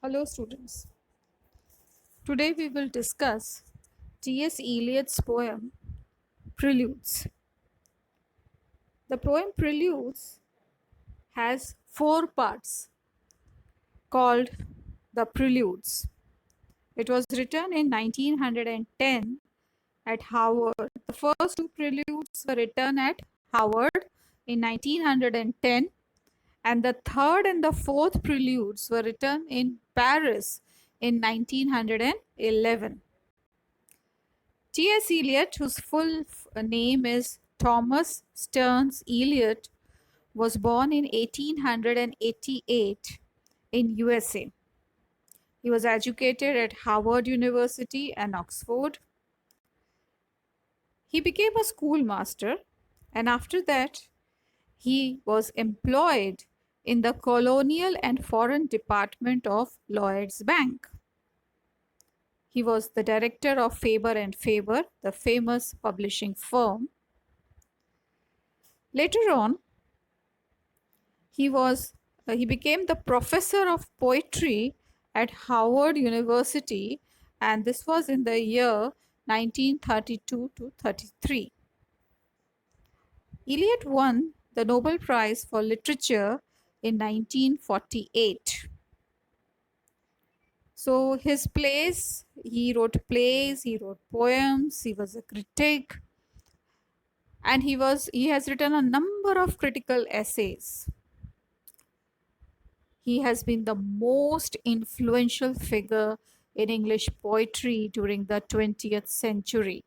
Hello, students. Today we will discuss T.S. Eliot's poem Preludes. The poem Preludes has four parts called the Preludes. It was written in 1910 at Harvard. The first two preludes were written at Harvard in 1910, and the third and the fourth preludes were written in Paris in 1911. T.S. Eliot, whose full name is Thomas Stearns Eliot, was born in 1888 in USA. He was educated at Harvard University and Oxford. He became a schoolmaster, and after that, he was employed in the Colonial and Foreign Department of Lloyd's Bank. He was the director of Faber and Faber, the famous publishing firm. Later on, he became the professor of poetry at Harvard University, and this was in the year 1932 to 33. Eliot won the Nobel Prize for Literature in 1948. So he wrote plays, he wrote poems, he was a critic, and he has written a number of critical essays. He has been the most influential figure in English poetry during the 20th century.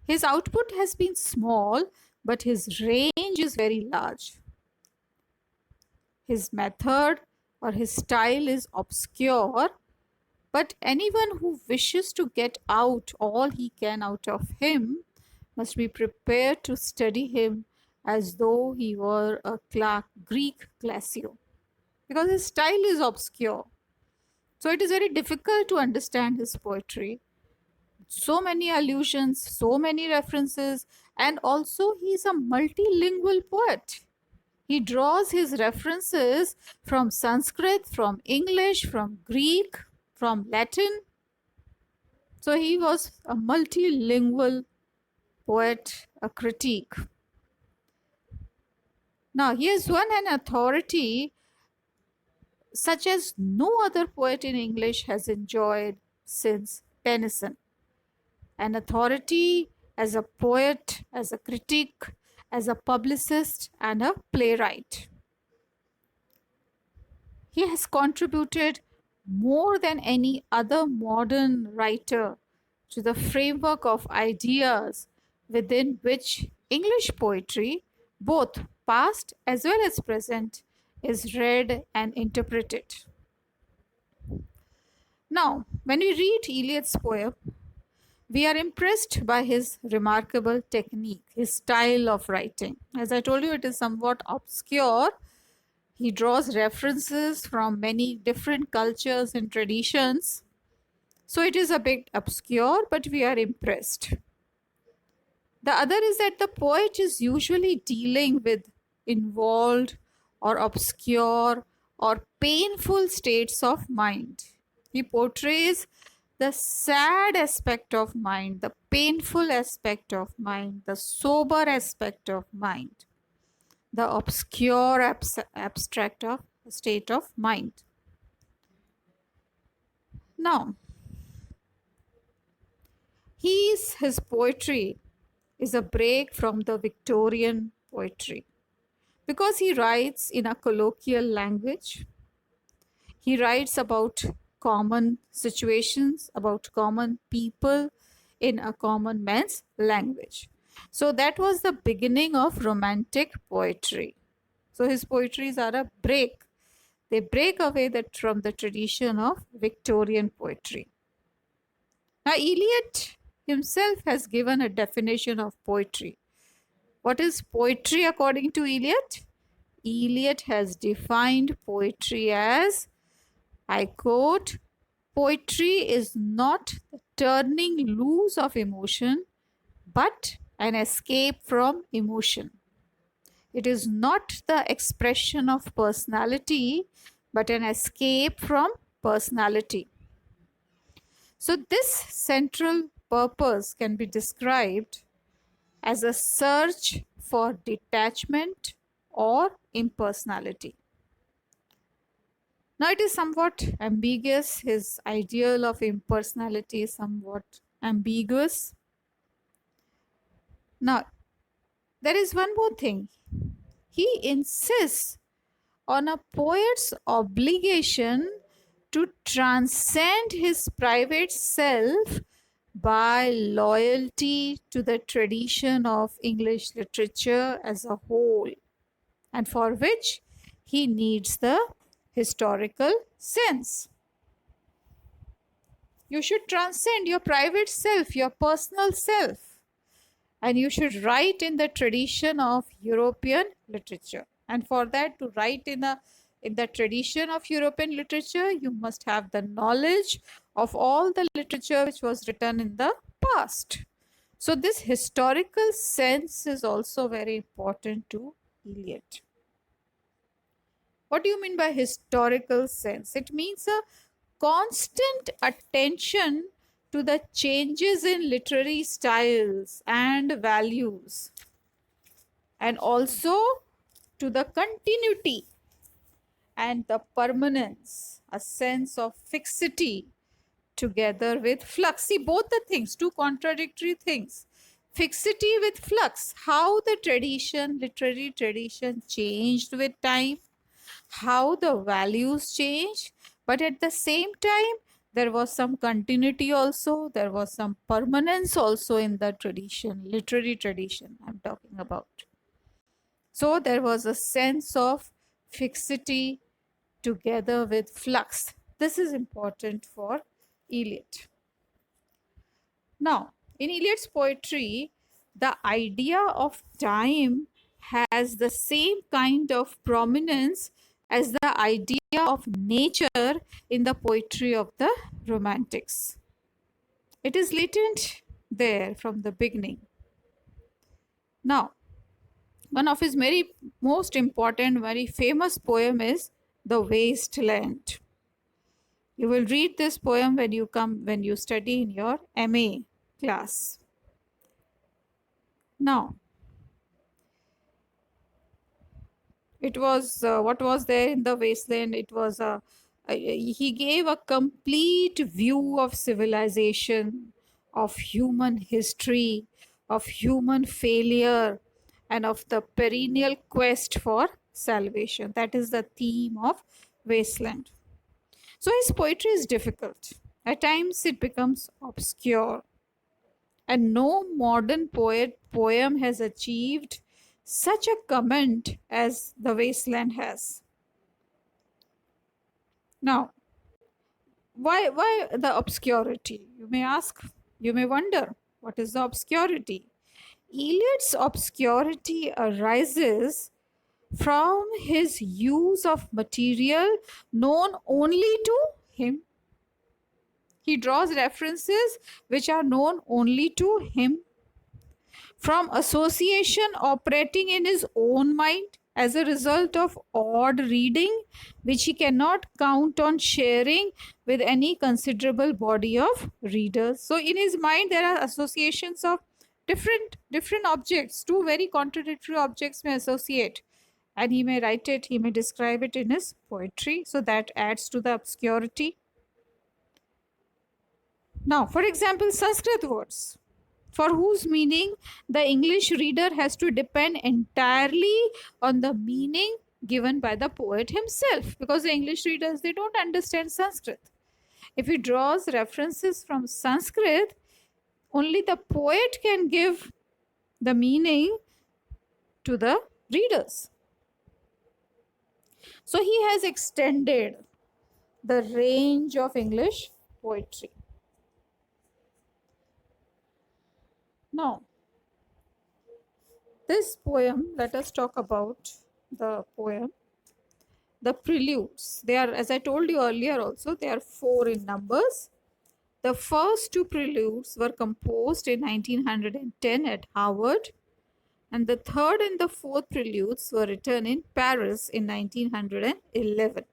His output has been small, but his range is very large. His method or his style is obscure, but anyone who wishes to get out all he can out of him must be prepared to study him as though he were a Greek classic, because his style is obscure. So it is very difficult to understand his poetry. So many allusions, so many references, and also he is a multilingual poet. He draws his references from Sanskrit, from English, from Greek, from Latin. So he was a multilingual poet, a critique. Now, he has won an authority such as no other poet in English has enjoyed since Tennyson. An authority as a poet, as a critic, as a publicist, and a playwright. He has contributed more than any other modern writer to the framework of ideas within which English poetry, both past as well as present, is read and interpreted. Now, when we read Eliot's poem, we are impressed by his remarkable technique, his style of writing. As I told you, it is somewhat obscure. He draws references from many different cultures and traditions. So it is a bit obscure, but we are impressed. The other is that the poet is usually dealing with involved or obscure or painful states of mind. He portrays the sad aspect of mind, the painful aspect of mind, the sober aspect of mind, the obscure abstract of state of mind. Now, his poetry is a break from the Victorian poetry because he writes in a colloquial language. He writes about common situations, about common people in a common man's language. So that was the beginning of Romantic poetry. So his poetries are a break. They break away from the tradition of Victorian poetry. Now, Eliot himself has given a definition of poetry. What is poetry according to Eliot? Eliot has defined poetry as, I quote, poetry is not the turning loose of emotion, but an escape from emotion. It is not the expression of personality, but an escape from personality. So, this central purpose can be described as a search for detachment or impersonality. Now, it is somewhat ambiguous. His ideal of impersonality is somewhat ambiguous. Now, there is one more thing. He insists on a poet's obligation to transcend his private self by loyalty to the tradition of English literature as a whole, and for which he needs the historical sense. You should transcend your private self, your personal self, and you should write in the tradition of European literature. And for that, to write in the tradition of European literature, you must have the knowledge of all the literature which was written in the past. So this historical sense is also very important to Eliot. What do you mean by historical sense? It means a constant attention to the changes in literary styles and values, and also to the continuity and the permanence, a sense of fixity together with flux. See, both the things, two contradictory things. Fixity with flux, how the tradition, literary tradition changed with time, how the values change, but at the same time, there was some continuity also, there was some permanence also in the tradition, literary tradition I'm talking about. So there was a sense of fixity together with flux. This is important for Eliot. Now, in Eliot's poetry, the idea of time has the same kind of prominence as the idea of nature in the poetry of the Romantics. It is latent there from the beginning. Now, one of his very most important, very famous poem is The Wasteland. You will read this poem when you study in your MA class. Now, it was what was there in the wasteland. It was he gave a complete view of civilization, of human history, of human failure, and of the perennial quest for salvation. That is the theme of Wasteland. So his poetry is difficult. At times it becomes obscure, and no modern poem has achieved such a comment as The Wasteland has. Now, why the obscurity? You may ask, you may wonder, what is the obscurity? Eliot's obscurity arises from his use of material known only to him. He draws references which are known only to him, from association operating in his own mind as a result of odd reading, which he cannot count on sharing with any considerable body of readers. So in his mind there are associations of different objects. Two very contradictory objects may associate, and he may write it, he may describe it in his poetry. So that adds to the obscurity. Now, for example, Sanskrit words, for whose meaning the English reader has to depend entirely on the meaning given by the poet himself, because the English readers, they don't understand Sanskrit. If he draws references from Sanskrit, only the poet can give the meaning to the readers. So he has extended the range of English poetry. Now, this poem, let us talk about the poem, the Preludes. They are, as I told you earlier also, they are 4 in numbers. The first 2 preludes were composed in 1910 at Harvard, and the third and the fourth preludes were written in Paris in 1911.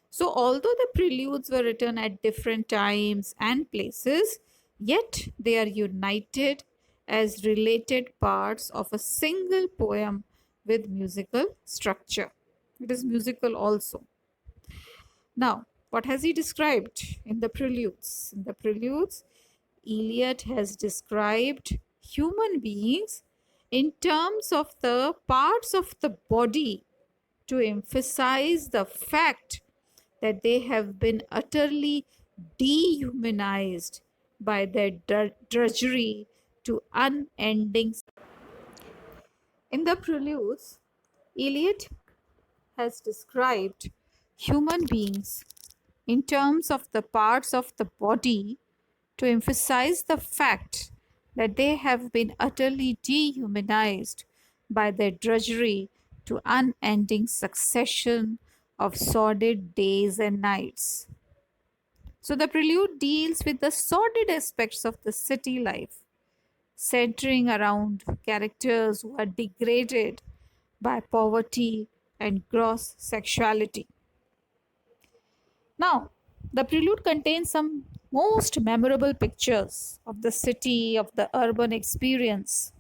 So, although the preludes were written at different times and places, yet they are united as related parts of a single poem with musical structure. It is musical also. Now, what has he described in the preludes? In the preludes, Eliot has described human beings in terms of the parts of the body to emphasize the fact that they have been utterly dehumanized by their drudgery to unending. In the preludes, Eliot has described human beings in terms of the parts of the body to emphasize the fact that they have been utterly dehumanized by their drudgery to unending succession of sordid days and nights. So the prelude deals with the sordid aspects of the city life, centering around characters who are degraded by poverty and gross sexuality. Now, the prelude contains some most memorable pictures of the city, of the urban experience.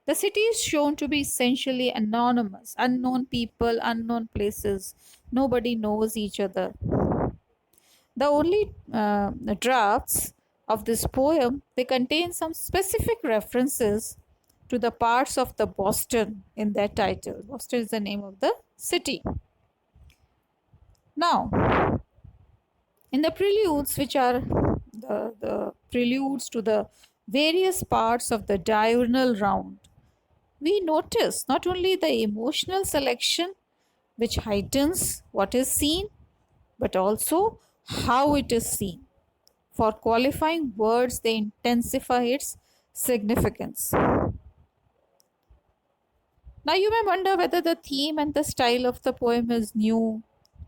The city is shown to be essentially anonymous, unknown people, unknown places. Nobody knows each other. The only drafts of this poem, they contain some specific references to the parts of the Boston in their title. Boston is the name of the city. Now, in the preludes, which are the preludes to the various parts of the diurnal round, we notice not only the emotional selection, which heightens what is seen, but also how it is seen. For qualifying words, they intensify its significance. Now, you may wonder whether the theme and the style of the poem is new.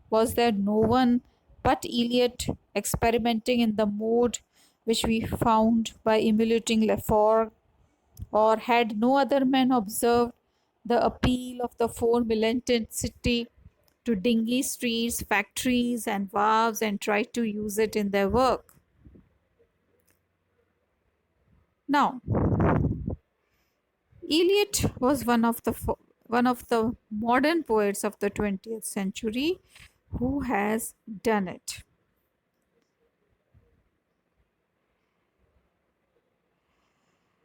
Was there no one but Eliot experimenting in the mode which we found by emulating Lefort? Or had no other man observed the appeal of the 4 million city to dingy streets, factories, and wharves and tried to use it in their work? Now, Eliot was one of the modern poets of the 20th century who has done it.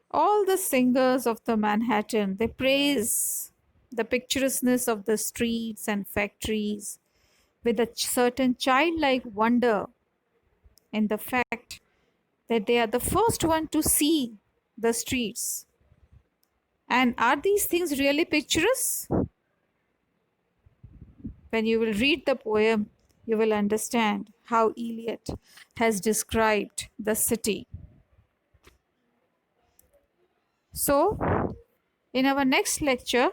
All the singers of the Manhattan, they praise the picturesqueness of the streets and factories with a certain childlike wonder in the fact that they are the first one to see the streets. And are these things really picturesque? When you will read the poem, you will understand how Eliot has described the city. So, in our next lecture,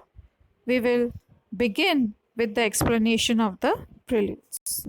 we will begin with the explanation of the preludes.